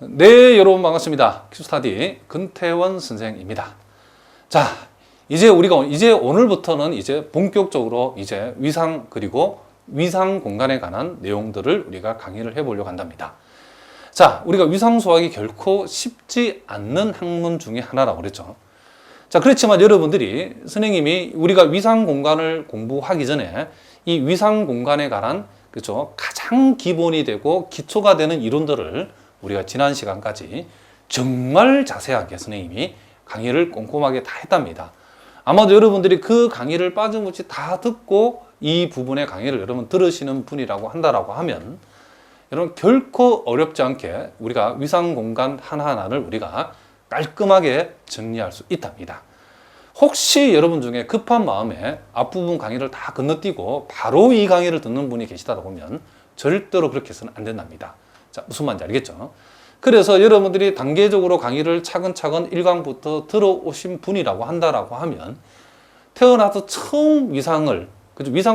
네, 여러분 반갑습니다. 큐스타디 근태원 선생입니다. 자, 이제 오늘부터는 본격적으로 위상 그리고 위상 공간에 관한 내용들을 우리가 강의를 해보려고 한답니다. 자, 우리가 위상 수학이 결코 쉽지 않는 학문 중에 하나라고 그랬죠. 자, 그렇지만 여러분들이 선생님이 우리가 위상 공간을 공부하기 전에 이 위상 공간에 관한 그렇죠? 가장 기본이 되고 기초가 되는 이론들을 우리가 지난 시간까지 정말 자세하게 선생님이 강의를 꼼꼼하게 다 했답니다. 아마도 여러분들이 그 강의를 빠짐없이 다 듣고 이 부분의 강의를 여러분 들으시는 분이라고 한다라고 하면 여러분 결코 어렵지 않게 우리가 위상 공간 하나하나를 우리가 깔끔하게 정리할 수 있답니다. 혹시 여러분 중에 급한 마음에 앞부분 강의를 다 건너뛰고 바로 이 강의를 듣는 분이 계시다고 보면 절대로 그렇게 해서는 안 된답니다. 자, 무슨 말인지 알겠죠? 그래서 여러분들이 단계적으로 강의를 차근차근 1강부터 들어오신 분이라고 한다라고 하면 태어나서 처음 위상을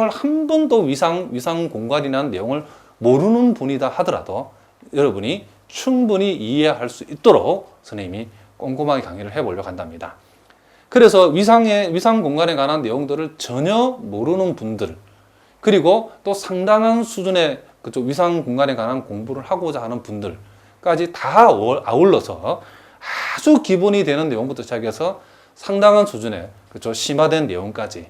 한 번도 위상 공간이라는 내용을 모르는 분이다 하더라도 여러분이 충분히 이해할 수 있도록 선생님이 꼼꼼하게 강의를 해보려고 한답니다. 그래서 위상 공간에 관한 내용들을 전혀 모르는 분들, 그리고 또 상당한 수준의 위상 공간에 관한 공부를 하고자 하는 분들까지 다 아울러서 아주 기본이 되는 내용부터 시작해서 상당한 수준의 심화된 내용까지,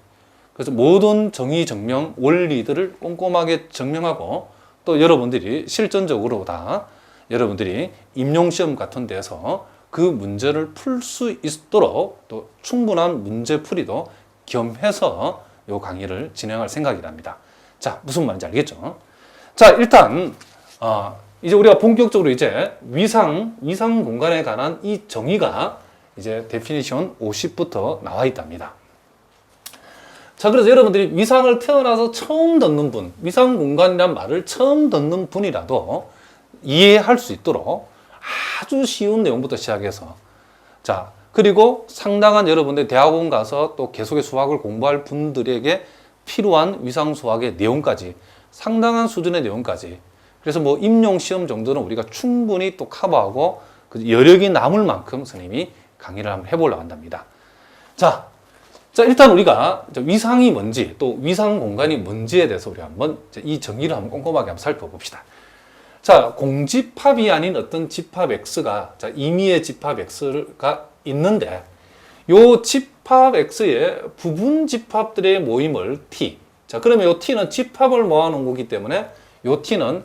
그래서 모든 정의 증명 원리들을 꼼꼼하게 증명하고 또 여러분들이 실전적으로 다 여러분들이 임용시험 같은 데서 그 문제를 풀 수 있도록 또 충분한 문제풀이도 겸해서 이 강의를 진행할 생각이랍니다. 자, 무슨 말인지 알겠죠? 자, 일단 이제 우리가 본격적으로 위상 공간에 관한 이 정의가 데피니션 50부터 나와 있답니다. 자, 그래서 여러분들이 위상을 태어나서 처음 듣는 분, 위상 공간이란 말을 처음 듣는 분이라도 이해할 수 있도록 아주 쉬운 내용부터 시작해서, 자, 그리고 상당한 여러분들 대학원 가서 또 계속의 수학을 공부할 분들에게 필요한 위상 수학의 내용까지, 상당한 수준의 내용까지, 그래서 뭐 임용시험 정도는 우리가 충분히 또 커버하고 여력이 남을 만큼 선생님이 강의를 한번 해보려고 한답니다. 자, 일단 우리가 위상이 뭔지 또 위상 공간이 뭔지에 대해서 우리 한번 이 정의를 한번 꼼꼼하게 한번 살펴봅시다. 자, 공집합이 아닌 어떤 집합 X가, 임의의 집합 X가 있는데, 요 집합 X의 부분 집합들의 모임을 T. 자, 그러면 요 T는 집합을 모아놓은 거기 때문에 요 T는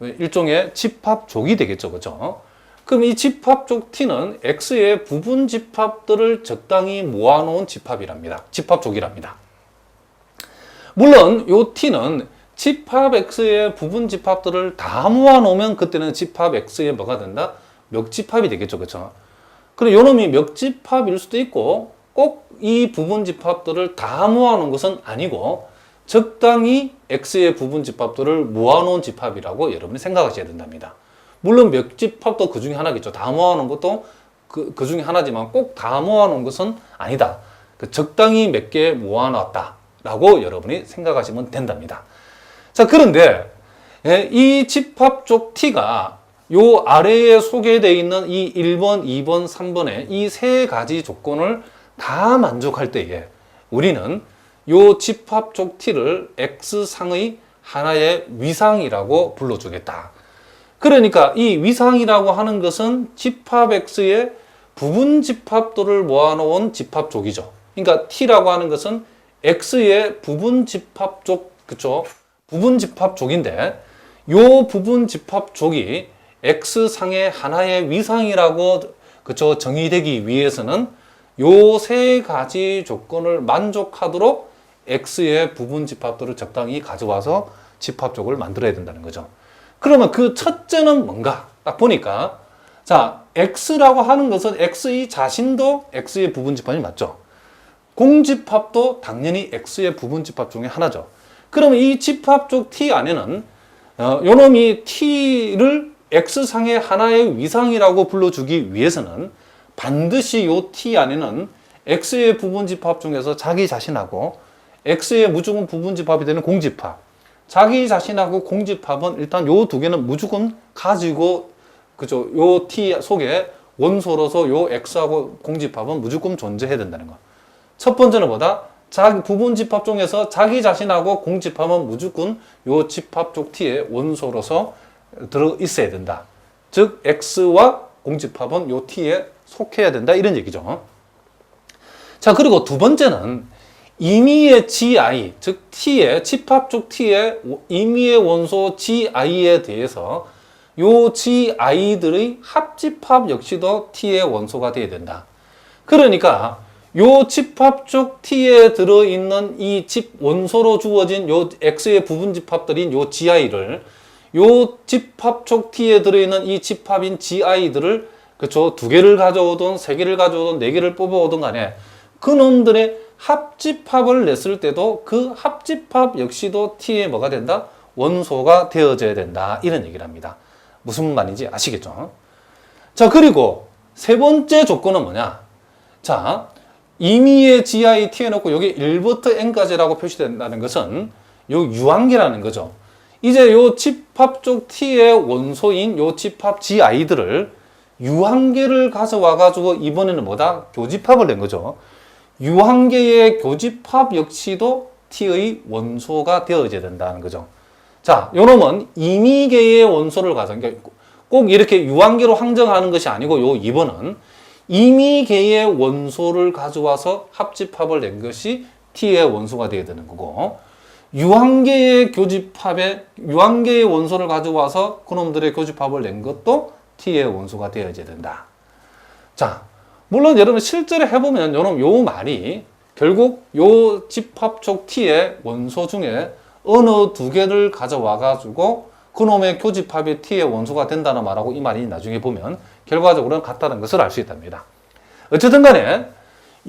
일종의 집합족이 되겠죠. 그죠? 그럼 이 집합족 T는 X의 부분 집합들을 적당히 모아놓은 집합이랍니다. 집합족이랍니다. 물론 요 T는 집합 X의 부분 집합들을 다 모아놓으면 그때는 집합 X의 뭐가 된다? 멱집합이 되겠죠. 그렇죠? 그럼 요놈이 멱집합일 수도 있고 꼭 이 부분 집합들을 다 모아놓은 것은 아니고 적당히 X의 부분 집합들을 모아놓은 집합이라고 여러분이 생각하셔야 된답니다. 물론 멱집합도 그 중에 하나겠죠. 다 모아놓은 것도 그 중에 하나지만 꼭 다 모아놓은 것은 아니다. 적당히 몇 개 모아놨다라고 여러분이 생각하시면 된답니다. 자, 그런데 이 집합족 T가 요 아래에 소개되어 있는 이 1번, 2번, 3번의 이 세 가지 조건을 다 만족할 때에 우리는 요 집합족 T를 X상의 하나의 위상이라고 불러주겠다. 그러니까 이 위상이라고 하는 것은 집합 X의 부분 집합들을 모아놓은 집합족이죠. 그러니까 T라고 하는 것은 X의 부분 집합족, 그쵸? 부분 집합족인데 요 부분 집합족이 X상의 하나의 위상이라고 그쵸 정의되기 위해서는 요 세 가지 조건을 만족하도록 X의 부분 집합들을 적당히 가져와서 집합족을 만들어야 된다는 거죠. 그러면 그 첫째는 뭔가? 딱 보니까 자, X라고 하는 것은 X의 자신도 X의 부분 집합이 맞죠. 공집합도 당연히 X의 부분 집합 중에 하나죠. 그러면 이 집합족 T 안에는 요놈이 T를 X상의 하나의 위상이라고 불러주기 위해서는 반드시 요 T 안에는 X의 부분 집합 중에서 자기 자신하고 X의 무조건 부분 집합이 되는 공집합, 자기 자신하고 공집합은 일단 요 두 개는 무조건 가지고 그죠? 요 T 속에 원소로서 요 X하고 공집합은 무조건 존재해야 된다는 거. 첫 번째는 뭐다? 자기 부분 집합 중에서 자기 자신하고 공집합은 무조건 요 집합 쪽 T의 원소로서 들어 있어야 된다. 즉 X와 공집합은 요 T에 속해야 된다 이런 얘기죠. 자, 그리고 두 번째는 임의의 GI, 즉 T의 집합 쪽 T의 임의의 원소 GI에 대해서 요 GI들의 합집합 역시도 T의 원소가 되어야 된다. 그러니까 요 집합 쪽 T에 들어있는 이 집 원소로 주어진 요 X의 부분 집합들인 요 GI를 요 집합 쪽 T에 들어있는 이 집합인 GI들을 그쵸 두 개를 가져오든 세 개를 가져오든 네 개를 뽑아오든 간에 그놈들의 합집합을 냈을 때도 그 합집합 역시도 T의 뭐가 된다? 원소가 되어져야 된다. 이런 얘기를 합니다. 무슨 말인지 아시겠죠? 자, 그리고 세 번째 조건은 뭐냐? 자, 임의의 GI T에 놓고 여기 1부터 N까지라고 표시된다는 것은 요 유한계라는 거죠. 이제 요 집합 쪽 T의 원소인 요 집합 GI들을 유한계를 가져와 가지고 이번에는 뭐다? 교집합을 낸 거죠. 유한계의 교집합 역시도 T의 원소가 되어져야 된다는 거죠. 자, 요 놈은 임의계의 원소를 가져, 그러니까 꼭 이렇게 유한계로 항정하는 것이 아니고 요 2번은 임의계의 원소를 가져와서 합집합을 낸 것이 T의 원소가 되어야 되는 거고, 유한계의 교집합에 유한계의 원소를 가져와서 그놈들의 교집합을 낸 것도 T의 원소가 되어야 된다. 자, 물론 여러분 실제로 해보면 요 말이 결국 요 집합 쪽 T의 원소 중에 어느 두 개를 가져와 가지고 그놈의 교집합이 T의 원소가 된다는 말하고 이 말이 나중에 보면 결과적으로는 같다는 것을 알 수 있답니다. 어쨌든 간에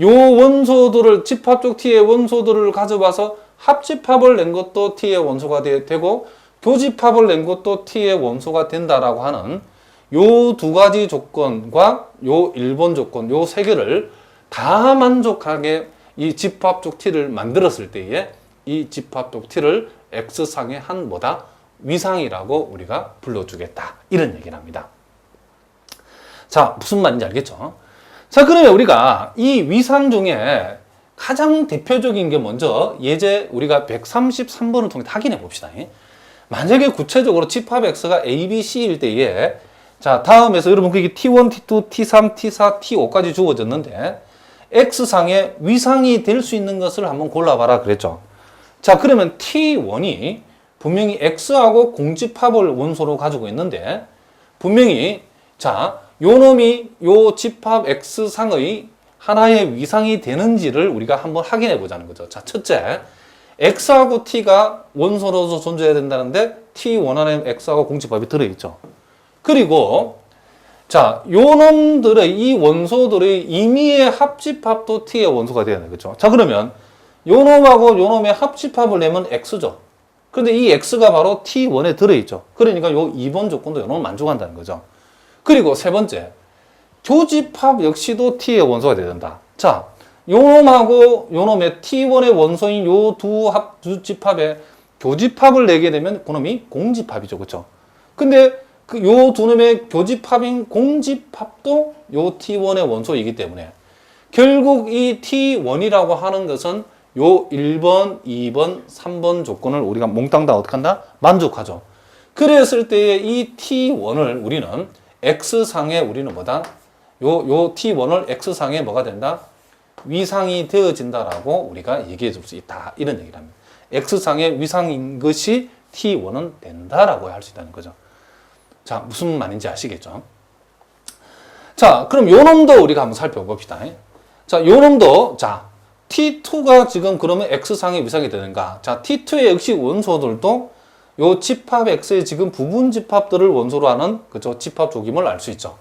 요 원소들을 집합 쪽 T의 원소들을 가져와서 합집합을 낸 것도 T의 원소가 되고 교집합을 낸 것도 T의 원소가 된다라고 하는 요 두 가지 조건과 요 1번 조건, 요 세 개를 다 만족하게 이 집합 쪽 T를 만들었을 때에 이 집합 쪽 T를 X상의 한 뭐다? 위상이라고 우리가 불러주겠다. 이런 얘기를 합니다. 자, 무슨 말인지 알겠죠? 자, 그러면 우리가 이 위상 중에 가장 대표적인 게 먼저 예제 우리가 133번을 통해 확인해 봅시다. 만약에 구체적으로 집합 X가 A, B, C일 때에 자, 다음에서 여러분 그게 T1, T2, T3, T4, T5까지 주어졌는데 X상의 위상이 될 수 있는 것을 한번 골라봐라 그랬죠. 자, 그러면 T1이 분명히 X하고 공집합을 원소로 가지고 있는데 분명히 자, 요 놈이 요 집합 X상의 하나의 위상이 되는지를 우리가 한번 확인해 보자는 거죠. 자, 첫째, X하고 T가 원소로서 존재해야 된다는데 T1 안에 X하고 공집합이 들어있죠. 그리고 자, 요 놈들의 이 원소들의 임의의 합집합도 T의 원소가 되어야 되겠죠. 자, 그러면 요 놈하고 요 놈의 합집합을 내면 X죠. 그런데 이 X가 바로 T1에 들어있죠. 그러니까 요 2번 조건도 요 놈을 만족한다는 거죠. 그리고 세 번째, 교집합 역시도 T의 원소가 되어야 된다. 자, 요 놈하고 요 놈의 T1의 원소인 요 두 집합에 교집합을 내게 되면 그놈이 공집합이죠. 그렇죠? 근데 그 요 두 놈의 교집합인 공집합도 요 T1의 원소이기 때문에 결국 이 T1이라고 하는 것은 요 1번, 2번, 3번 조건을 우리가 몽땅 다 어떻게 한다? 만족하죠. 그랬을 때에 이 T1을 우리는 X상에 우리는 뭐다? 요 T1을 X상에 뭐가 된다? 위상이 되어진다라고 우리가 얘기해 줄 수 있다. 이런 얘기를 합니다. X상의 위상인 것이 T1은 된다라고 할 수 있다는 거죠. 자, 무슨 말인지 아시겠죠? 자, 그럼 요 놈도 우리가 한번 살펴봅시다. 자, 요 놈도, 자, T2가 지금 그러면 X상의 위상이 되는가? 자, T2의 역시 원소들도 요 집합 X의 지금 부분 집합들을 원소로 하는 그죠? 집합 조짐을 알 수 있죠.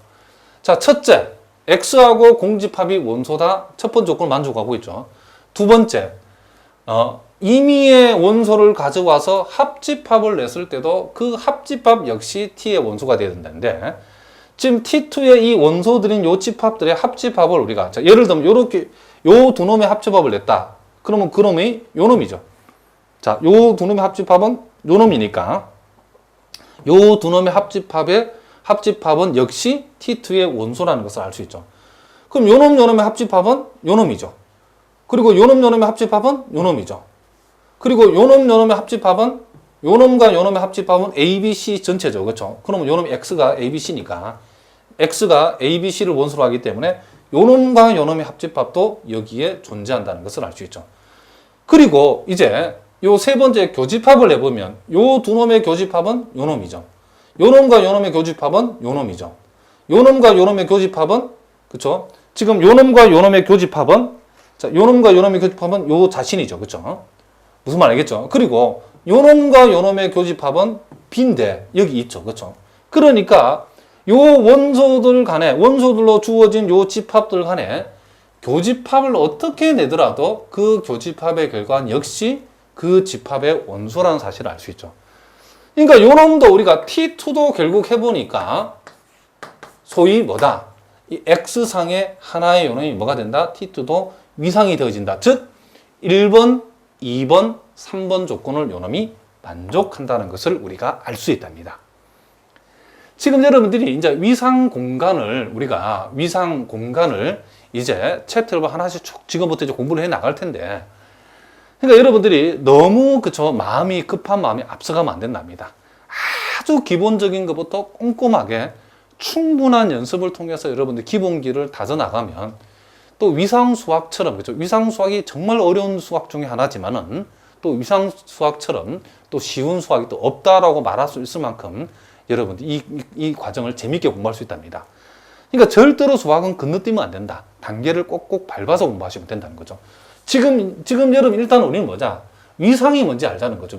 자, 첫째, X하고 공집합이 원소다. 첫 번째 조건을 만족하고 있죠. 두 번째, 임의의 원소를 가져와서 합집합을 냈을 때도 그 합집합 역시 T의 원소가 되어야 된다는데 지금 T2의 이 원소들인 요 집합들의 합집합을 우리가 자, 예를 들면 요렇게 요 두 놈의 합집합을 냈다. 그러면 그 놈이 요 놈이죠. 자, 요 두 놈의 합집합은 요 놈이니까 요 두 놈의 합집합의 합집합은 역시 T2의 원소라는 것을 알 수 있죠. 그럼 요놈 요놈의 합집합은 요놈이죠. 그리고 요놈 요놈의 합집합은 요놈이죠. 그리고 요놈 요놈의 합집합은 요놈과 요놈의 합집합은 ABC 전체죠. 그렇죠? 그러면 요놈 X가 ABC니까 X가 ABC를 원소로 하기 때문에 요놈과 요놈의 합집합도 여기에 존재한다는 것을 알 수 있죠. 그리고 이제 요 세 번째 교집합을 해보면 요 두 놈의 교집합은 요놈이죠. 요놈과 요놈의 교집합은 요놈이죠. 요놈과 요놈의 교집합은 그렇죠? 지금 요놈과 요놈의 교집합은 자, 요놈과 요놈의 교집합은 요 자신이죠. 그렇죠? 무슨 말 알겠죠? 그리고 요놈과 요놈의 교집합은 B인데 여기 있죠. 그렇죠? 그러니까 요 원소들 간에 원소들로 주어진 요 집합들 간에 교집합을 어떻게 내더라도 그 교집합의 결과는 역시 그 집합의 원소라는 사실을 알 수 있죠. 그러니까 요놈도 우리가 T2도 결국 해보니까 소위 뭐다? 이 X상의 하나의 요놈이 뭐가 된다? T2도 위상이 되어진다. 즉 1번, 2번, 3번 조건을 요놈이 만족한다는 것을 우리가 알 수 있답니다. 지금 여러분들이 이제 위상 공간을 이제 챕터를 하나씩 쭉 지금부터 이제 공부를 해 나갈 텐데, 그러니까 여러분들이 너무 마음이 급한 마음이 앞서가면 안 된답니다. 아주 기본적인 것부터 꼼꼼하게 충분한 연습을 통해서 여러분들 기본기를 다져 나가면 또 위상 수학처럼 그렇죠? 위상 수학이 정말 어려운 수학 중에 하나지만은 또 위상 수학처럼 또 쉬운 수학이 또 없다라고 말할 수 있을 만큼 여러분들 이 과정을 재밌게 공부할 수 있답니다. 그러니까 절대로 수학은 건너뛰면 안 된다. 단계를 꼭꼭 밟아서 공부하시면 된다는 거죠. 지금 여러분 일단 우리는 뭐자? 위상이 뭔지 알자는 거죠.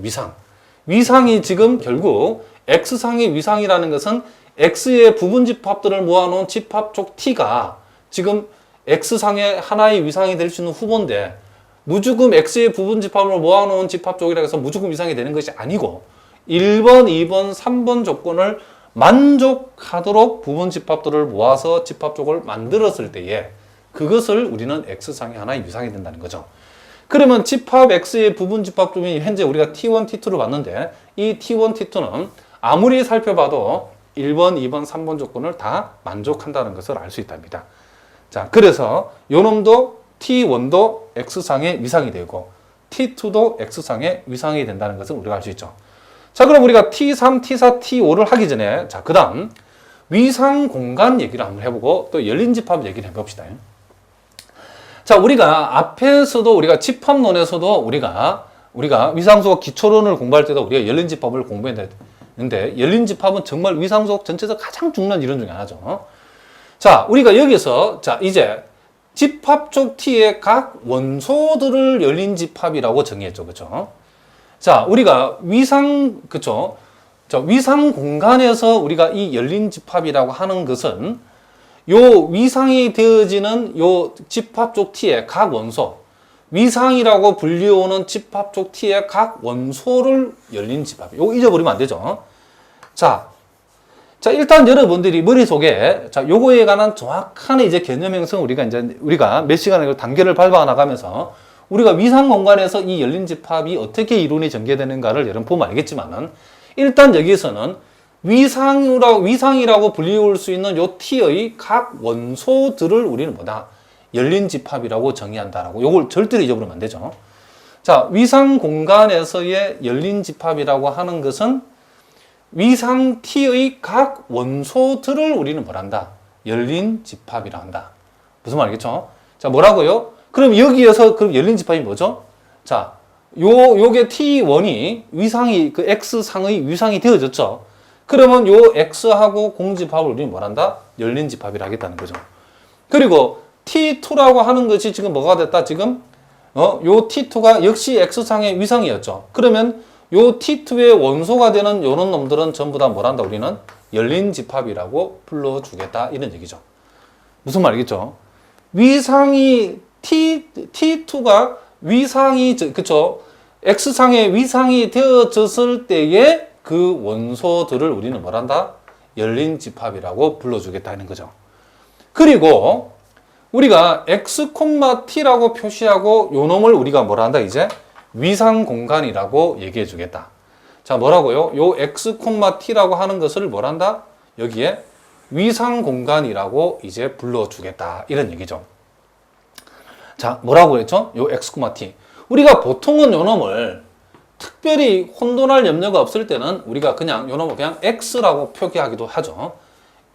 위상이 지금 결국 X상의 위상이라는 것은 X의 부분 집합들을 모아놓은 집합 쪽 T가 지금 X상의 하나의 위상이 될 수 있는 후보인데 무조건 X의 부분 집합을 모아놓은 집합 쪽이라고 해서 무조건 위상이 되는 것이 아니고 1번, 2번, 3번 조건을 만족하도록 부분 집합들을 모아서 집합 쪽을 만들었을 때에 그것을 우리는 X상의 하나의 위상이 된다는 거죠. 그러면 집합 X의 부분 집합 중에 현재 우리가 T1, T2를 봤는데 이 T1, T2는 아무리 살펴봐도 1번, 2번, 3번 조건을 다 만족한다는 것을 알 수 있답니다. 자, 그래서 요놈도 T1도 X상의 위상이 되고 T2도 X상의 위상이 된다는 것을 우리가 알 수 있죠. 자, 그럼 우리가 T3, T4, T5를 하기 전에 자, 그 다음 위상 공간 얘기를 한번 해보고 또 열린 집합 얘기를 해봅시다. 자, 우리가 앞에서도 우리가 집합론에서도 우리가 위상수학 기초론을 공부할 때도 우리가 열린 집합을 공부했는데 열린 집합은 정말 위상수학 전체에서 가장 중요한 이론 중에 하나죠. 자, 우리가 여기서 자, 이제 집합 쪽 T의 각 원소들을 열린 집합이라고 정의했죠. 그렇죠? 자, 우리가 그쵸? 자, 위상 공간에서 우리가 이 열린 집합이라고 하는 것은 요 위상이 되어지는 요 집합 쪽 T의 각 원소, 위상이라고 불리우는 집합 쪽 T의 각 원소를 열린 집합. 요거 잊어버리면 안 되죠. 자, 일단 여러분들이 머릿속에 자, 요거에 관한 정확한 이제 개념 형성 우리가 몇 시간을 단계를 밟아 나가면서 우리가 위상 공간에서 이 열린 집합이 어떻게 이론이 전개되는가를 여러분 보면 알겠지만은 일단 여기서는 위상이라고 불리울 수 있는 요 T의 각 원소들을 우리는 뭐다? 열린 집합이라고 정의한다라고. 요걸 절대로 잊어버리면 안 되죠. 자, 위상 공간에서의 열린 집합이라고 하는 것은 위상 T의 각 원소들을 우리는 뭐란다? 열린 집합이라 한다. 무슨 말이겠죠? 자, 뭐라고요? 그럼 여기에서 그럼 열린 집합이 뭐죠? 자, 요게 T1이 그 X상의 위상이 되어졌죠. 그러면 요 X하고 공집합을 우리는 뭐란다? 열린 집합이라 하겠다는 거죠. 그리고 T2라고 하는 것이 지금 뭐가 됐다? 지금 요 T2가 역시 X상의 위상이었죠. 그러면 요 T2의 원소가 되는 요런 놈들은 전부 다 뭐란다? 우리는 열린 집합이라고 불러주겠다. 이런 얘기죠. 무슨 말이겠죠? T2가 위상이, 그쵸? X상의 위상이 되어졌을 때에 그 원소들을 우리는 뭐란다? 열린 집합이라고 불러주겠다는 거죠. 그리고 우리가 X, T라고 표시하고 요 놈을 우리가 뭐라 한다? 이제 위상 공간이라고 얘기해 주겠다. 자, 뭐라고요? 요 X, T라고 하는 것을 뭐라 한다? 여기에 위상 공간이라고 이제 불러주겠다. 이런 얘기죠. 자, 뭐라고 했죠? 요 x, t. 우리가 보통은 요 놈을 특별히 혼돈할 염려가 없을 때는 우리가 그냥 요 놈을 그냥 x라고 표기하기도 하죠.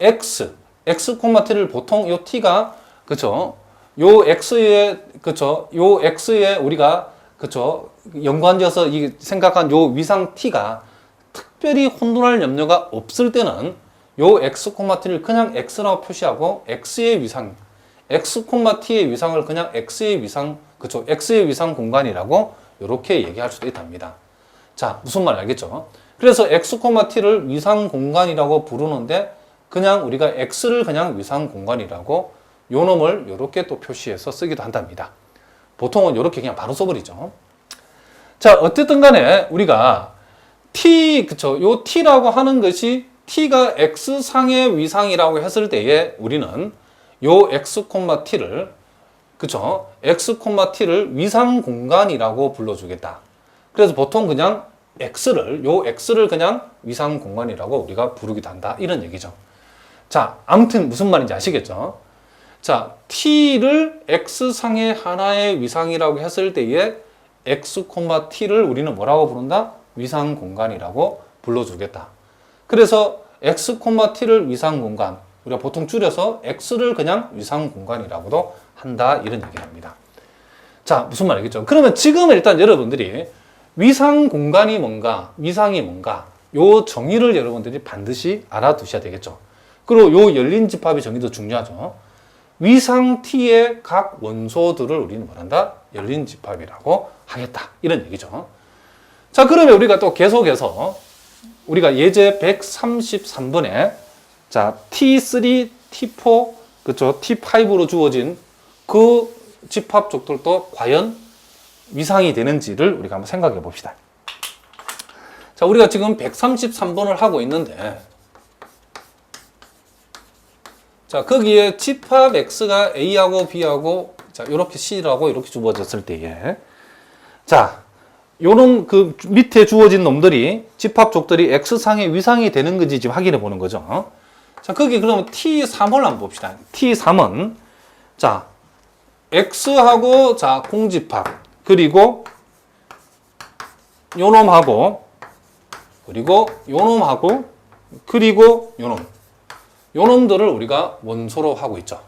x, t를 보통 요 t가 그쵸? 요 x에 그쵸? 요 x에 우리가 그쵸? 연관지어서 이 생각한 요 위상 t가 특별히 혼돈할 염려가 없을 때는 요 x, t를 그냥 x라고 표시하고 x의 위상, x, t의 위상을 그냥 x의 위상, 그쵸? x의 위상 공간이라고 이렇게 얘기할 수도 있답니다. 자, 무슨 말 알겠죠? 그래서 x, t를 위상 공간이라고 부르는데 그냥 우리가 x를 그냥 위상 공간이라고 요 놈을 이렇게 또 표시해서 쓰기도 한답니다. 보통은 이렇게 그냥 바로 써버리죠. 자, 어쨌든 간에 우리가 t, 그쵸? 요 t라고 하는 것이 t가 x상의 위상이라고 했을 때에 우리는 요 x, t를 그쵸? x, t를 위상 공간이라고 불러주겠다. 그래서 보통 그냥 요 x를 그냥 위상 공간이라고 우리가 부르기도 한다. 이런 얘기죠. 자, 아무튼 무슨 말인지 아시겠죠? 자, t를 x상의 하나의 위상이라고 했을 때에 x, t를 우리는 뭐라고 부른다? 위상 공간이라고 불러주겠다. 그래서 x, t를 위상 공간, 우리가 보통 줄여서 x를 그냥 위상 공간이라고도 한다. 이런 얘기를 합니다. 자, 무슨 말이겠죠? 그러면 지금 일단 여러분들이 위상 공간이 뭔가, 위상이 뭔가, 요 정의를 여러분들이 반드시 알아두셔야 되겠죠. 그리고 요 열린 집합의 정의도 중요하죠. 위상 t의 각 원소들을 우리는 뭐란다? 열린 집합이라고 하겠다. 이런 얘기죠. 자, 그러면 우리가 또 계속해서 우리가 예제 133번에 자, T3, T4, 그쵸? T5로 주어진 그 집합 쪽들도 과연 위상이 되는지를 우리가 한번 생각해 봅시다. 자, 우리가 지금 133번을 하고 있는데 자, 거기에 집합 X가 A하고 B하고 자, 이렇게 C라고 이렇게 주어졌을 때에 자, 요런 그 밑에 주어진 놈들이 집합족들이 X상의 위상이 되는 건지 지금 확인해 보는 거죠. 자, 거기 그러면 T3을 한번 봅시다. T3은 자, X하고 자, 공집합 그리고 요 놈하고 그리고 요 놈하고 그리고 요 놈. 요 놈들을 우리가 원소로 하고 있죠.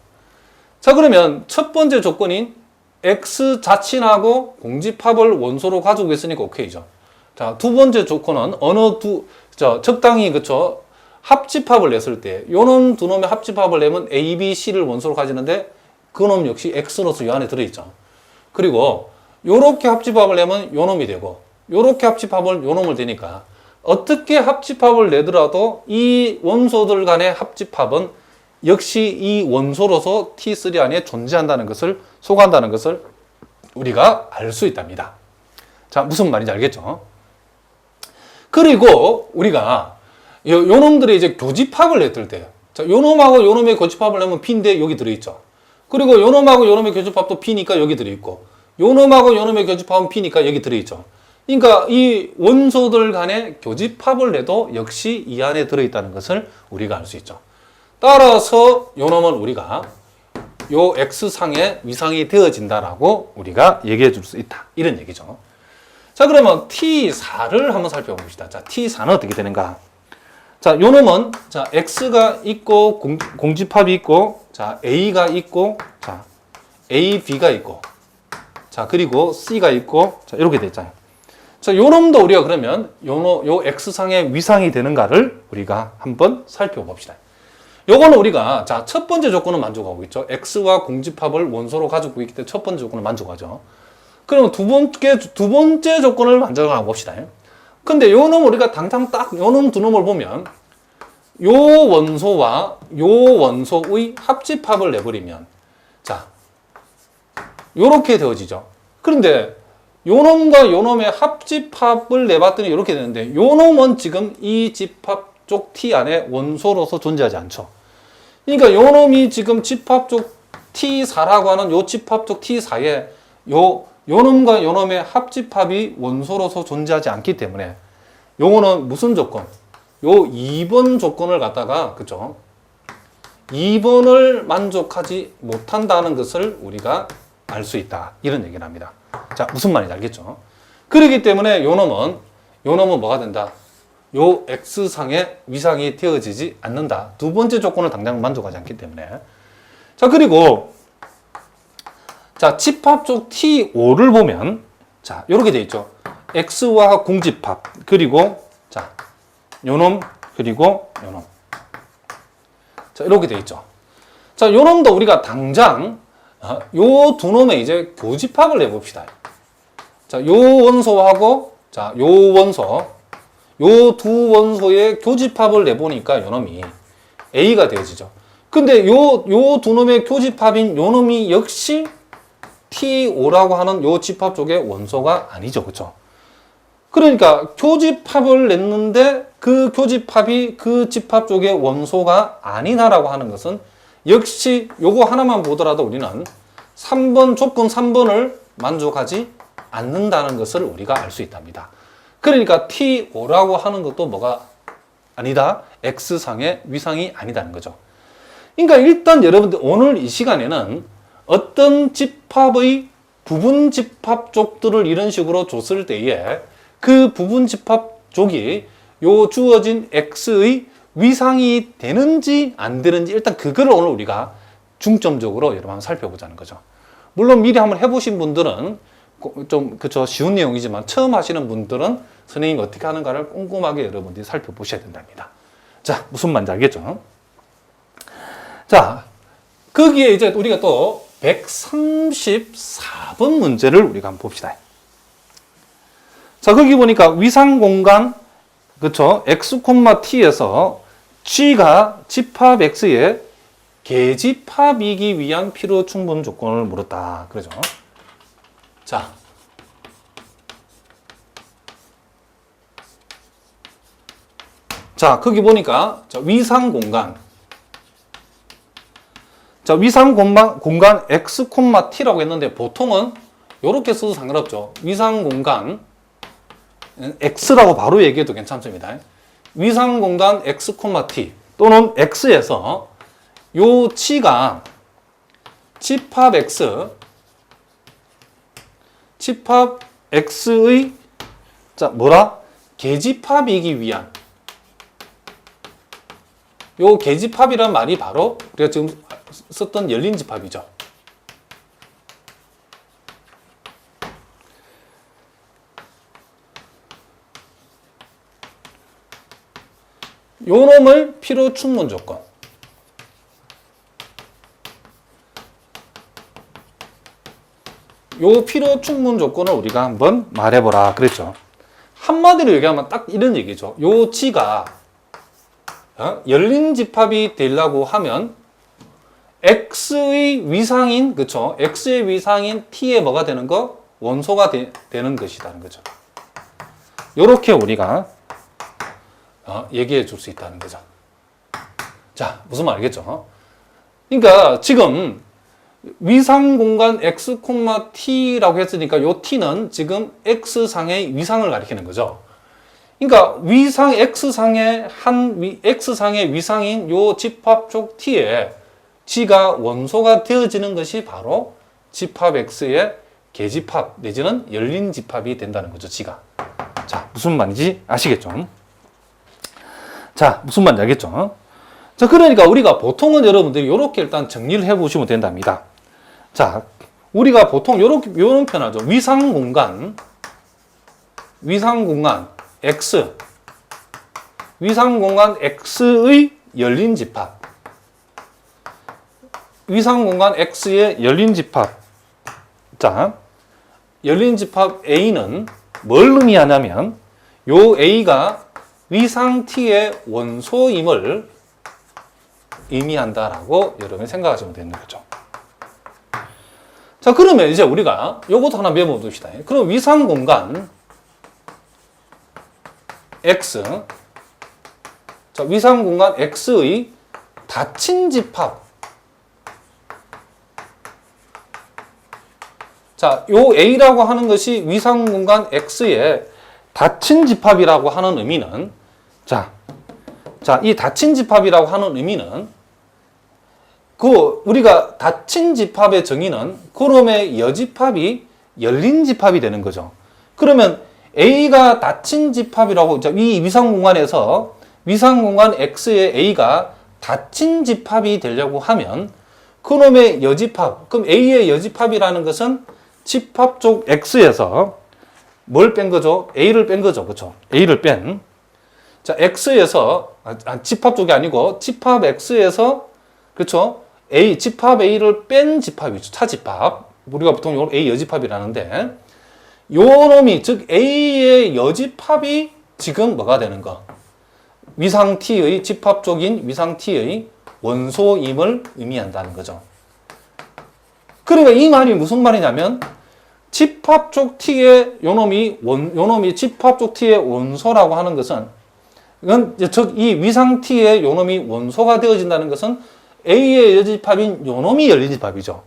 자, 그러면 첫 번째 조건인 X 자친하고 공집합을 원소로 가지고 있으니까 오케이죠. 자, 두 번째 조건은 적당히, 그쵸? 합집합을 냈을 때, 요 놈 두 놈의 합집합을 내면 A, B, C를 원소로 가지는데, 그 놈 역시 X로서 요 안에 들어있죠. 그리고, 요렇게 합집합을 내면 요 놈이 되고, 요렇게 합집합을 요 놈을 되니까, 어떻게 합집합을 내더라도 이 원소들 간의 합집합은 역시 이 원소로서 T3 안에 존재한다는 것을 소개한다는 것을 우리가 알 수 있답니다. 자, 무슨 말인지 알겠죠? 그리고 우리가 요 놈들이 이제 교집합을 냈을 때요. 자, 요 놈하고 요 놈의 교집합을 내면 B인데 여기 들어있죠. 그리고 요 놈하고 요 놈의 교집합도 B니까 여기 들어있고 요 놈하고 요 놈의 교집합은 B니까 여기 들어있죠. 그러니까 이 원소들 간의 교집합을 내도 역시 이 안에 들어있다는 것을 우리가 알 수 있죠. 따라서 요 놈은 우리가 요 X상의 위상이 되어진다라고 우리가 얘기해 줄 수 있다. 이런 얘기죠. 자, 그러면 T4를 한번 살펴봅시다. 자, T4는 어떻게 되는가? 자, 요 놈은 자, X가 있고 공집합이 있고 자, A가 있고 자, A, B가 있고 자, 그리고 C가 있고 자, 이렇게 돼 있잖아요. 자, 요 놈도 우리가 그러면 요 X상의 위상이 되는가를 우리가 한번 살펴봅시다. 요거는 우리가 자, 첫 번째 조건은 만족하고 있죠. X와 공집합을 원소로 가지고 있기 때문에 첫 번째 조건을 만족하죠. 그러면 두 번째 조건을 만족하고 봅시다. 근데 요 놈 우리가 당장 딱 요 놈 두 놈을 보면 요 원소와 요 원소의 합집합을 내버리면 자, 요렇게 되어지죠. 그런데 요 놈과 요 놈의 합집합을 내봤더니 이렇게 되는데 요 놈은 지금 이 집합 쪽 T 안에 원소로서 존재하지 않죠. 그러니까 요 놈이 지금 집합 쪽 T4라고 하는 요 집합 쪽 T4에 요 놈과 요 놈의 합집합이 원소로서 존재하지 않기 때문에 요거는 무슨 조건? 요 2번 조건을 갖다가, 그죠? 2번을 만족하지 못한다는 것을 우리가 알 수 있다. 이런 얘기를 합니다. 자, 무슨 말인지 알겠죠? 그렇기 때문에 요 놈은 뭐가 된다? 요 X상의 위상이 되어지지 않는다. 두 번째 조건을 당장 만족하지 않기 때문에. 자, 그리고 자, 집합적 T5를 보면 자, 요렇게 돼 있죠. X와 공집합. 그리고 자, 요놈 그리고 요놈. 자, 이렇게 돼 있죠. 자, 요놈도 우리가 당장 요 두 놈의 이제 교집합을 해봅시다. 자, 요 원소하고 자, 요 원소, 요 두 원소의 교집합을 내보니까 요 놈이 A가 되어지죠. 근데 요 두 놈의 교집합인 요 놈이 역시 T5라고 하는 요 집합 쪽의 원소가 아니죠. 그렇죠? 그러니까 교집합을 냈는데 그 교집합이 그 집합 쪽의 원소가 아니다라고 하는 것은 역시 요거 하나만 보더라도 우리는 3번 조건 3번을 만족하지 않는다는 것을 우리가 알 수 있답니다. 그러니까 T5라고 하는 것도 뭐가 아니다? X상의 위상이 아니다는 거죠. 그러니까 일단 여러분들 오늘 이 시간에는 어떤 집합의 부분 집합 쪽들을 이런 식으로 줬을 때에 그 부분 집합 쪽이 요 주어진 X의 위상이 되는지 안 되는지 일단 그거를 오늘 우리가 중점적으로 여러분 한번 살펴보자는 거죠. 물론 미리 한번 해보신 분들은 좀 그쵸 쉬운 내용이지만 처음 하시는 분들은 선생님이 어떻게 하는가를 꼼꼼하게 여러분들이 살펴보셔야 된답니다. 자, 무슨 말인지 알겠죠? 자, 거기에 이제 우리가 또 134번 문제를 우리가 한번 봅시다. 자, 거기 보니까 위상 공간 그쵸 X, T에서 G가 집합 X의 계집합이기 위한 필요 충분 조건을 물었다. 그러죠? 자, 거기 보니까 위상 공간. 자, 위상 공간 X, T라고 했는데 보통은 이렇게 써도 상관없죠. 위상 공간 X라고 바로 얘기해도 괜찮습니다. 위상 공간 X, T 또는 X에서 요 G가 집합 X의 계집합이기 위한 요 계집합이란 말이 바로 우리가 지금 썼던 열린 집합이죠. 요 놈을 필요 충분 조건. 요 필요 충분 조건을 우리가 한번 말해보라 그랬죠. 한마디로 얘기하면 딱 이런 얘기죠. 요 G가 열린 집합이 되려고 하면 X의 위상인 그쵸? X의 위상인 T의 뭐가 되는 거? 원소가 되는 것이라는 거죠. 요렇게 우리가 얘기해 줄 수 있다는 거죠. 자, 무슨 말 알겠죠? 그러니까 지금 위상 공간 X, T라고 했으니까 요 T는 지금 X상의 위상을 가리키는 거죠. 그러니까 위상 X상의 X상의 위상인 요 집합 쪽 T에 G가 원소가 되어지는 것이 바로 집합 X의 계집합 내지는 열린 집합이 된다는 거죠, G가. 자, 무슨 말인지 아시겠죠? 자, 무슨 말인지 알겠죠? 자, 그러니까 우리가 보통은 여러분들이 이렇게 일단 정리를 해 보시면 된답니다. 자, 우리가 보통 요런 표현하죠. 위상 공간 X, 위상 공간 X의 열린 집합. 위상 공간 X의 열린 집합. 자, 열린 집합 A는 뭘 의미하냐면 요 A가 위상 T의 원소임을 의미한다라고 여러분이 생각하시면 되는 거죠. 자, 그러면 이제 우리가 요것도 하나 메모둡시다. 그럼 위상 공간 X, 자, 위상 공간 X의 닫힌 집합. 자, 요 A라고 하는 것이 위상 공간 X의 닫힌 집합이라고 하는 의미는 자, 자, 이 닫힌 집합이라고 하는 의미는 우리가 닫힌 집합의 정의는 그놈의 여집합이 열린 집합이 되는 거죠. 그러면 A가 닫힌 집합이라고, 이 위상공간에서 위상공간 X의 A가 닫힌 집합이 되려고 하면 그놈의 여집합, 그럼 A의 여집합이라는 것은 집합 쪽 X에서 뭘 뺀 거죠? A를 뺀 거죠. 그렇죠? A를 뺀. 자, X에서, 집합 쪽이 아니고 집합 X에서, 그렇죠? 집합 A를 뺀 집합이죠. 차집합. 우리가 보통 이걸 A 여집합이라는데, 요 놈이, 즉 A의 여집합이 지금 뭐가 되는 거? 위상 T의 집합 쪽인 위상 T의 원소임을 의미한다는 거죠. 그러니까 이 말이 무슨 말이냐면, 집합 쪽 T의 요 놈이 집합 쪽 T의 원소라고 하는 것은, 즉 이 위상 T의 요 놈이 원소가 되어진다는 것은 A의 여집합인 요 놈이 열린 집합이죠.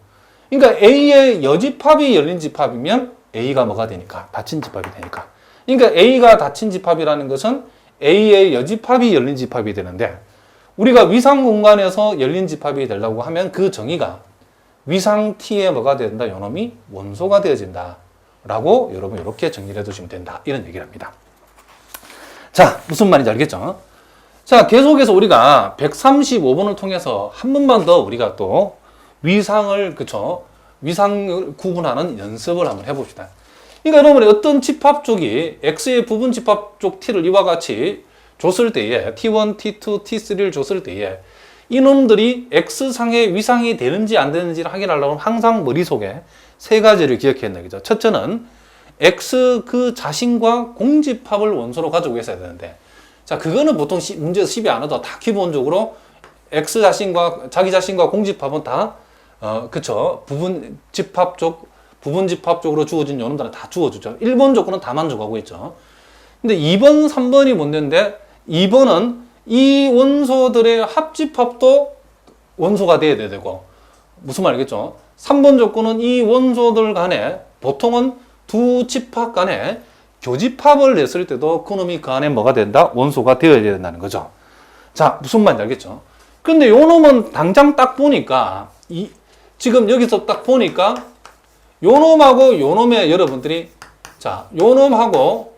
그러니까 A의 여집합이 열린 집합이면 A가 뭐가 되니까? 닫힌 집합이 되니까. 그러니까 A가 닫힌 집합이라는 것은 A의 여집합이 열린 집합이 되는데, 우리가 위상 공간에서 열린 집합이 되려고 하면 그 정의가 위상 T의 뭐가 된다? 요 놈이 원소가 되어진다. 라고 여러분 이렇게 정리를 해두시면 된다. 이런 얘기를 합니다. 자, 무슨 말인지 알겠죠? 자, 계속해서 우리가 135번을 통해서 한 번만 더 우리가 또 위상을, 그쵸? 위상을 구분하는 연습을 한번 해봅시다. 그러니까 여러분이 어떤 집합 쪽이 X의 부분 집합 쪽 T를 이와 같이 줬을 때에 T1, T2, T3를 줬을 때에 이놈들이 X상의 위상이 되는지 안 되는지를 확인하려면 항상 머릿속에 세 가지를 기억해야 되죠. 첫째는 X 그 자신과 공집합을 원소로 가지고 있어야 되는데, 자, 그거는 보통 문제에서 시비 안 해도 다 기본적으로 X 자신과 자기 자신과 공집합은 다 그쵸, 부분 집합 쪽으로 주어진 요놈들은 다 주어주죠. 1번 조건은 다 만족하고 있죠. 근데 2번, 3번이 문제인데, 2번은 이 원소들의 합집합도 원소가 돼야 되고, 무슨 말이겠죠? 3번 조건은 이 원소들 간에 보통은 두 집합 간에 교집합을 냈을 때도 그놈이 그 안에 뭐가 된다? 원소가 되어야 된다는 거죠. 자, 무슨 말인지 알겠죠? 근데 요 놈은 당장 딱 보니까, 지금 여기서 딱 보니까 요 놈하고 요 놈의 여러분들이, 자, 요 놈하고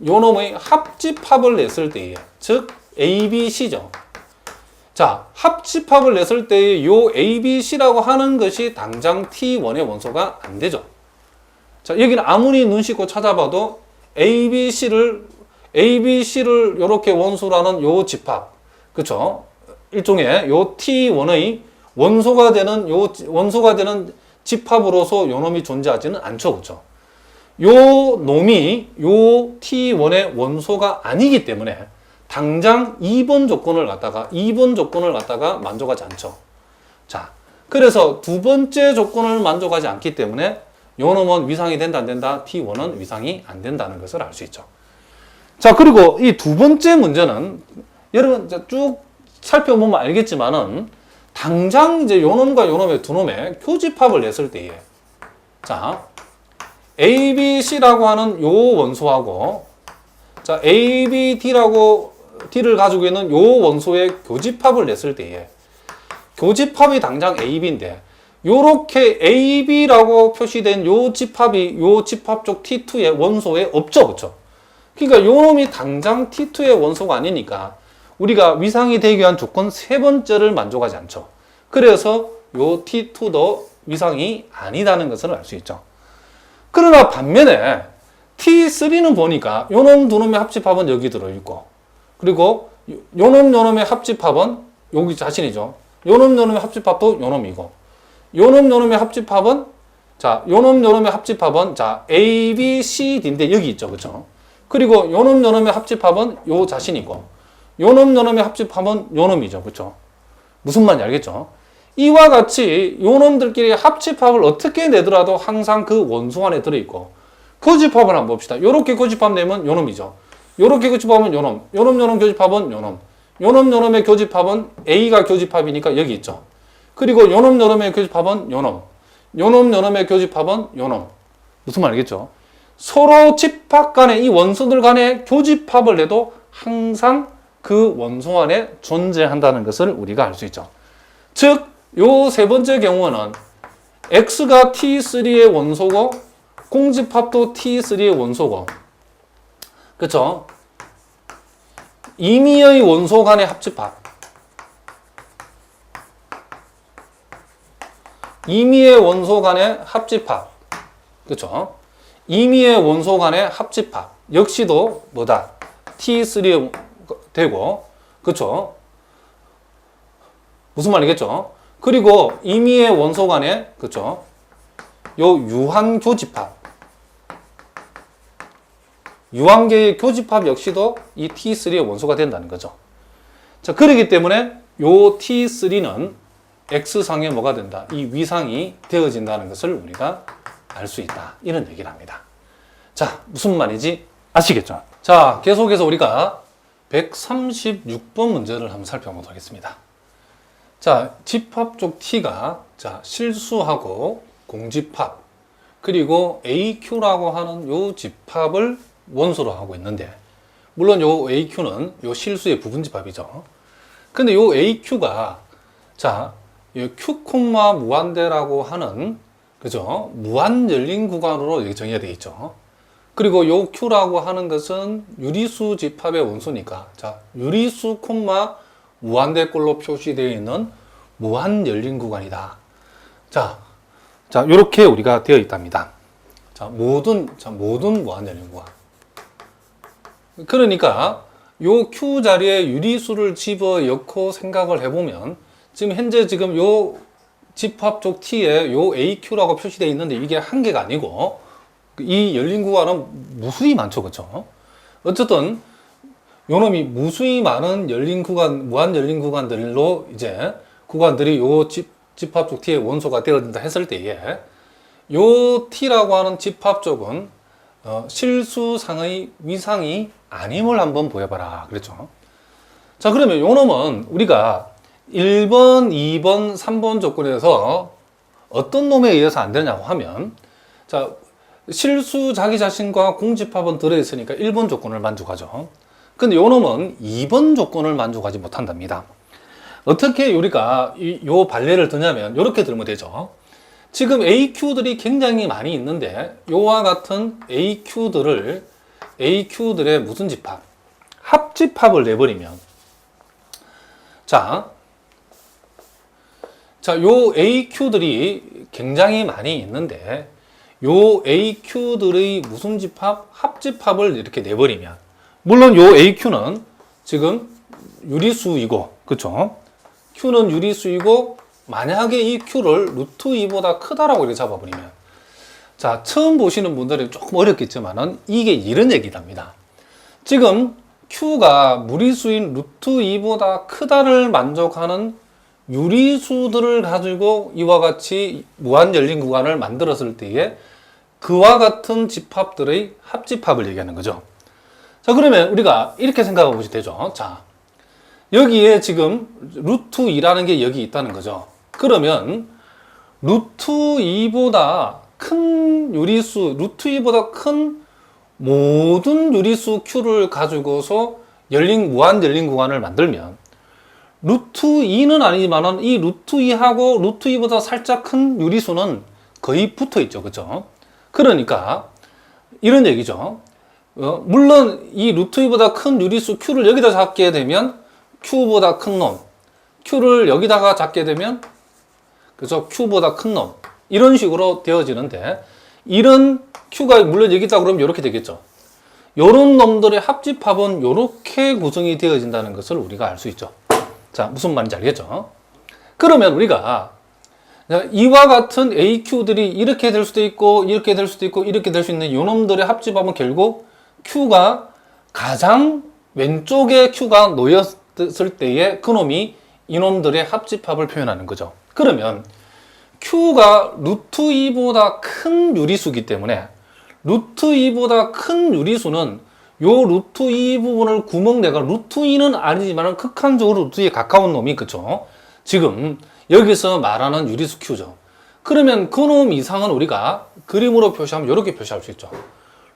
요 놈의 합집합을 냈을 때에, 즉 ABC죠. 자, 합집합을 냈을 때에 요 ABC라고 하는 것이 당장 T1의 원소가 안 되죠. 자, 여기는 아무리 눈 씻고 찾아봐도 ABC를 요렇게 원소라는 요 집합, 그쵸? 일종의 요 T1의 원소가 되는 집합으로서 요 놈이 존재하지는 않죠, 그쵸? 요 놈이 요 T1의 원소가 아니기 때문에 당장 2번 조건을 갖다가 만족하지 않죠. 자, 그래서 두 번째 조건을 만족하지 않기 때문에 요 놈은 위상이 된다, 안 된다? T1은 위상이 안 된다는 것을 알 수 있죠. 자, 그리고 이 두 번째 문제는 여러분 쭉 살펴보면 알겠지만은 당장 이제 요 놈과 요 놈의 두 놈의 교집합을 냈을 때에, 자, ABC라고 하는 요 원소하고, 자, D를 가지고 있는 요 원소의 교집합을 냈을 때에, 교집합이 당장 AB인데, 요렇게 AB라고 표시된 요 집합이 요 집합 쪽 T2의 원소에 없죠, 그쵸? 그러니까 요 놈이 당장 T2의 원소가 아니니까 우리가 위상이 되기 위한 조건 세 번째를 만족하지 않죠. 그래서 요 T2도 위상이 아니다는 것을 알 수 있죠. 그러나 반면에 T3는 보니까 요 놈 두 놈의 합집합은 여기 들어있고, 그리고 요 놈의 합집합은 여기 자신이죠. 요 놈의 합집합도 요 놈이고, 요 놈의 합집합은, 자, 요 놈의 합집합은, 자, A, B, C, D인데 여기 있죠, 그쵸? 그리고 요 놈의 합집합은 요 자신이고, 요 놈의 합집합은 요 놈이죠, 그쵸? 무슨 말인지 알겠죠? 이와 같이 요 놈들끼리 합집합을 어떻게 내더라도 항상 그 원소 안에 들어있고, 교집합을 한번 봅시다. 요렇게 교집합 내면 요 놈이죠. 요렇게 교집합은 요 놈, 요 놈 교집합은 요 놈, 요 놈의 교집합은 A가 교집합이니까 여기 있죠. 그리고 요 놈의 교집합은 요 놈, 요 놈의 교집합은 요 놈. 무슨 말 알겠죠? 서로 집합 간에 이 원소들 간에 교집합을 해도 항상 그 원소 안에 존재한다는 것을 우리가 알 수 있죠. 즉, 요 세 번째 경우는 X가 T3의 원소고 공집합도 T3의 원소고, 그쵸? 임의의 원소 간의 합집합, 임의의 원소 간의 합집합, 그쵸? 임의의 원소 간의 합집합 역시도 뭐다? T3 되고, 그쵸? 무슨 말이겠죠? 그리고 임의의 원소 간의, 그쵸? 요 유한 교집합, 유한계의 교집합 역시도 이 T3의 원소가 된다는 거죠. 자, 그렇기 때문에 요 T3는 X상에 뭐가 된다? 이 위상이 되어진다는 것을 우리가 알 수 있다. 이런 얘기를 합니다. 자, 무슨 말인지 아시겠죠? 자, 계속해서 우리가 136번 문제를 한번 살펴보도록 하겠습니다. 자, 집합 쪽 T가 자, 실수하고 공집합, 그리고 AQ라고 하는 요 집합을 원소로 하고 있는데, 물론 요 AQ는 요 실수의 부분집합이죠. 근데 요 AQ가 자, 요 Q, 무한대라고 하는, 그죠? 무한 열린 구간으로 여기 정의가 되어 있죠. 그리고 요 Q라고 하는 것은 유리수 집합의 원소니까, 자, 유리수, 무한대꼴로 표시되어 있는 무한 열린 구간이다. 자, 요렇게 우리가 되어 있답니다. 자, 모든 무한 열린 구간. 그러니까 요 Q 자리에 유리수를 집어 넣고 생각을 해보면, 지금 현재 지금 요 집합 쪽 T에 요 AQ라고 표시되어 있는데 이게 한 개가 아니고 이 열린 구간은 무수히 많죠, 그렇죠? 어쨌든 요놈이 무수히 많은 열린 구간, 무한 열린 구간들로 이제 구간들이 요 집합 쪽 T의 원소가 되어진다 했을 때에 요 T라고 하는 집합 쪽은 실수상의 위상이 아님을 한번 보여봐라 그랬죠. 자, 그러면 요 놈은 우리가 1번, 2번, 3번 조건에서 어떤 놈에 의해서 안 되냐고 하면, 자, 실수 자기 자신과 공집합은 들어있으니까 1번 조건을 만족하죠. 근데 요 놈은 2번 조건을 만족하지 못한답니다. 어떻게 우리가 요 발레를 드냐면 이렇게 들면 되죠. 지금 AQ들이 굉장히 많이 있는데 요와 같은 AQ들의 무슨 집합? 합집합을 내버리면, 자, 요 AQ들이 굉장히 많이 있는데 요 AQ들의 무슨 집합? 합집합을 이렇게 내버리면, 물론 요 AQ는 지금 유리수이고, 그쵸? Q는 유리수이고, 만약에 이 Q를 루트 2보다 크다라고 이렇게 잡아버리면, 자, 처음 보시는 분들은 조금 어렵겠지만은 이게 이런 얘기답니다. 지금 Q가 무리수인 루트 2보다 크다를 만족하는 유리수들을 가지고 이와 같이 무한 열린 구간을 만들었을 때에 그와 같은 집합들의 합집합을 얘기하는 거죠. 자, 그러면 우리가 이렇게 생각해 보시면 되죠. 자, 여기에 지금 루트 2라는 게 여기 있다는 거죠. 그러면 루트 2보다 큰 유리수, 루트 2보다 큰 모든 유리수 Q를 가지고서 무한 열린 구간을 만들면 루트 2는 아니지만은 이 루트 2하고 루트 2보다 살짝 큰 유리수는 거의 붙어 있죠. 그죠? 그러니까 이런 얘기죠. 물론 이 루트 2보다 큰 유리수 Q를 여기다 잡게 되면 Q보다 큰 놈, Q를 여기다가 잡게 되면, 그죠? Q보다 큰 놈, 이런 식으로 되어지는데, 이런 Q가 물론 여기 있다 그러면 이렇게 되겠죠. 요런 놈들의 합집합은 이렇게 구성이 되어진다는 것을 우리가 알 수 있죠. 자, 무슨 말인지 알겠죠? 그러면 우리가 이와 같은 AQ들이 이렇게 될 수도 있고, 이렇게 될 수도 있고, 이렇게 될 수 있는 요 놈들의 합집합은 결국 Q가 가장 왼쪽에 Q가 놓였을 때에 그놈이 이놈들의 합집합을 표현하는 거죠. 그러면 Q가 루트 2보다 큰 유리수이기 때문에 루트 2보다 큰 유리수는 요 루트 2 부분을 구멍 내가 루트 2는 아니지만 극한적으로 루트 2에 가까운 놈이, 그쵸? 지금 여기서 말하는 유리수 Q죠. 그러면 그놈 이상은 우리가 그림으로 표시하면 이렇게 표시할 수 있죠.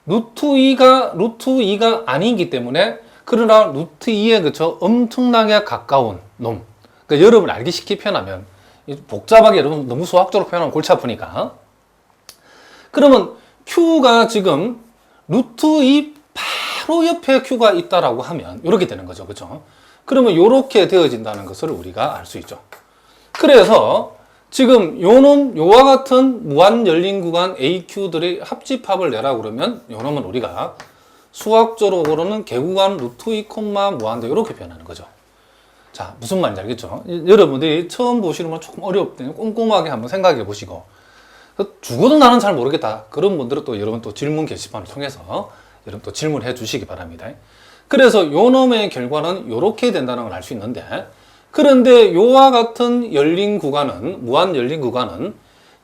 루트 2가 아니기 때문에 그러나 루트 2에 그쵸 엄청나게 가까운 놈. 그러니까 여러분 알기 쉽게 표현하면 복잡하게 여러분 너무 수학적으로 표현하면 골치 아프니까. 그러면 Q가 지금 루트 2 바로 옆에 Q가 있다라고 하면 이렇게 되는 거죠. 그죠? 그러면 이렇게 되어진다는 것을 우리가 알 수 있죠. 그래서 지금 요놈, 요와 같은 무한 열린 구간 AQ들의 합집합을 내라 그러면 요놈은 우리가 수학적으로는 개구간 루트 2, 무한대 이렇게 표현하는 거죠. 자, 무슨 말인지 알겠죠? 여러분들이 처음 보시면 조금 어렵대요. 꼼꼼하게 한번 생각해 보시고 죽어도 나는 잘 모르겠다. 그런 분들은 또 여러분 또 질문 게시판을 통해서 여러분 또 질문해 주시기 바랍니다. 그래서 요 놈의 결과는 이렇게 된다는 걸 알 수 있는데 그런데 요와 같은 열린 구간은 무한 열린 구간은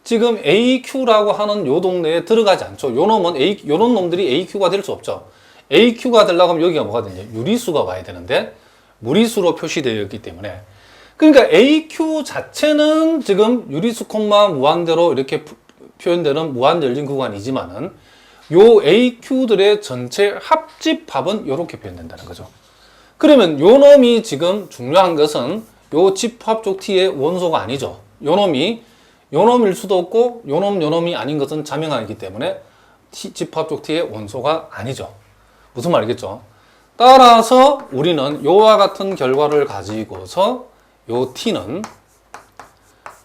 지금 AQ라고 하는 요 동네에 들어가지 않죠. 요 놈은 요런 놈들이 AQ가 될 수 없죠. AQ가 되려고 하면 여기가 뭐가 되냐? 유리수가 와야 되는데 무리수로 표시되어 있기 때문에 그러니까 AQ 자체는 지금 유리수 무한대로 이렇게 표현되는 무한 열린 구간이지만은 요 AQ들의 전체 합집합은 이렇게 표현된다는 거죠. 그러면 요 놈이 지금 중요한 것은 요 집합 쪽 T의 원소가 아니죠. 요 놈일 수도 없고 요 놈이 아닌 것은 자명하기 때문에 집합 쪽 T의 원소가 아니죠. 무슨 말이겠죠? 따라서 우리는 요와 같은 결과를 가지고서 요 T는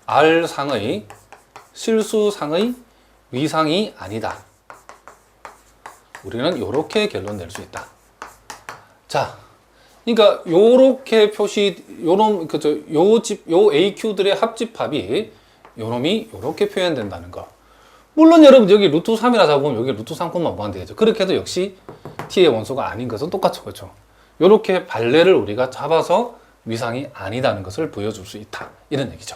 R상의 실수상의 위상이 아니다. 우리는 이렇게 결론 낼 수 있다. 자, 그러니까 요렇게 표시, 요놈, 그죠? 요 AQ들의 합집합이 요놈이 요렇게 표현된다는 거. 물론 여러분 여기 루트 3이라 잡으면 여기 루트 3콤마 무한대겠죠. 그렇게 해도 역시 T의 원소가 아닌 것은 똑같죠. 그렇죠? 요렇게 발레를 우리가 잡아서 위상이 아니다는 것을 보여줄 수 있다. 이런 얘기죠.